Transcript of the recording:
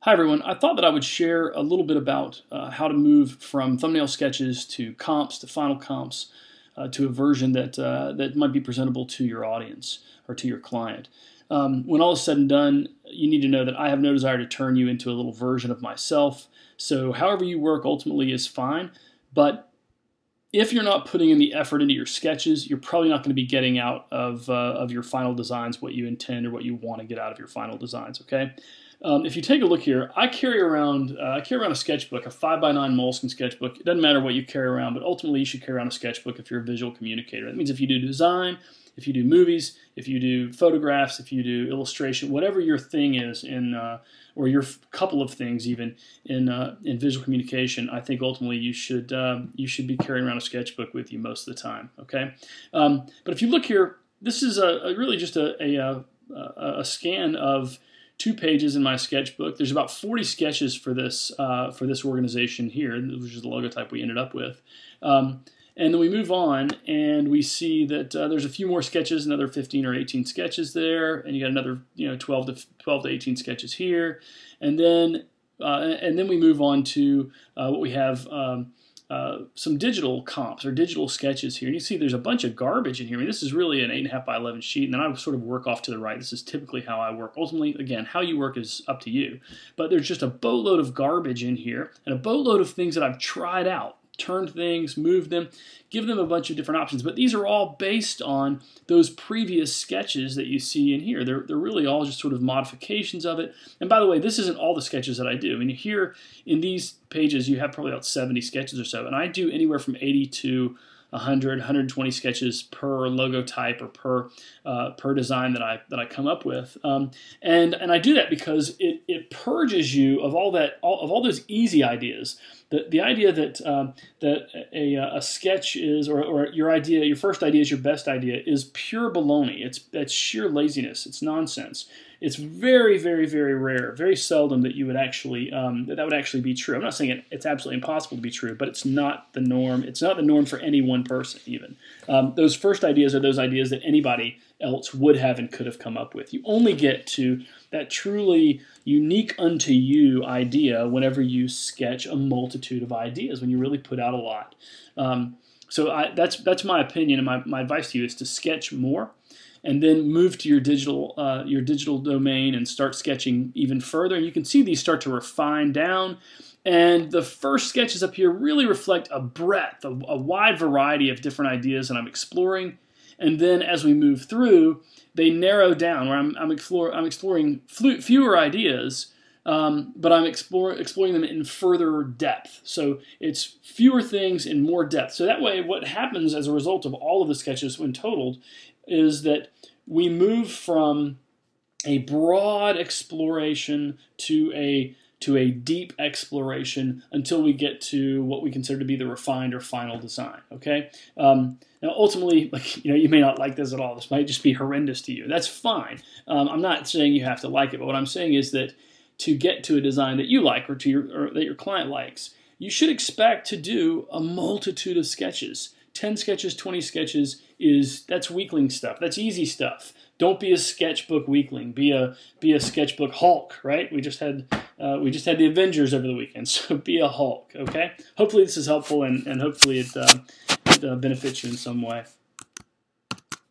Hi everyone, I thought that I would share a little bit about how to move from thumbnail sketches to comps to final comps to a version that might be presentable to your audience or to your client. When all is said and done, you need to know that I have no desire to turn you into a little version of myself. So however you work ultimately is fine, but if you're not putting in the effort into your sketches, you're probably not going to be getting out of your final designs what you intend or what you want to get out of your final designs. Okay. If you take a look here, I carry around a sketchbook, a 5x9 Moleskine sketchbook. It doesn't matter what you carry around, but ultimately you should carry around a sketchbook if you're a visual communicator. That means if you do design, if you do movies, if you do photographs, if you do illustration, whatever your thing is or your couple of things even in visual communication, I think ultimately you should be carrying around a sketchbook with you most of the time. Okay, but if you look here, this is really just a scan of 2 pages in my sketchbook. There's about 40 sketches for this organization here, which is the logotype we ended up with. And then we move on, and we see that there's a few more sketches, another 15 or 18 sketches there, and you got another 12 to 18 sketches here, and then we move on to what we have. Some digital comps or digital sketches here. And you see there's a bunch of garbage in here. I mean, this is really an 8.5 by 11 sheet, and then I would sort of work off to the right. This is typically how I work. Ultimately, again, how you work is up to you. But there's just a boatload of garbage in here and a boatload of things that I've tried out. Turned things, moved them, give them a bunch of different options. But these are all based on those previous sketches that you see in here. They're really all just sort of modifications of it. And by the way, this isn't all the sketches that I do. I mean, here in these pages, you have probably about 70 sketches or so. And I do anywhere from 80 to 100, 120 sketches per logo type or per design that I come up with, and I do that because it purges you of all those easy ideas. The idea that a sketch is or your first idea is your best idea is pure baloney. That's sheer laziness. It's nonsense. It's very, very, very rare, very seldom that you would actually that would actually be true. I'm not saying it's absolutely impossible to be true, but it's not the norm. It's not the norm for any one person even. Those first ideas are those ideas that anybody else would have and could have come up with. You only get to that truly unique unto you idea whenever you sketch a multitude of ideas, when you really put out a lot. So that's my opinion, and my advice to you is to sketch more, and then move to your digital domain and start sketching even further. And you can see these start to refine down. And the first sketches up here really reflect a breadth, a wide variety of different ideas that I'm exploring. And then as we move through, they narrow down where I'm exploring fewer ideas, but I'm exploring them in further depth. So it's fewer things in more depth. So that way, what happens as a result of all of the sketches when totaled is that we move from a broad exploration to a deep exploration until we get to what we consider to be the refined or final design. Okay. Now, ultimately, you may not like this at all. This might just be horrendous to you. That's fine. I'm not saying you have to like it, but what I'm saying is that to get to a design that you like or that your client likes, you should expect to do a multitude of sketches. 10 sketches, 20 sketches that's weakling stuff. That's easy stuff. Don't be a sketchbook weakling. Be a sketchbook Hulk, right? We just had the Avengers over the weekend, so be a Hulk. Okay. Hopefully this is helpful, and hopefully it benefits you in some way.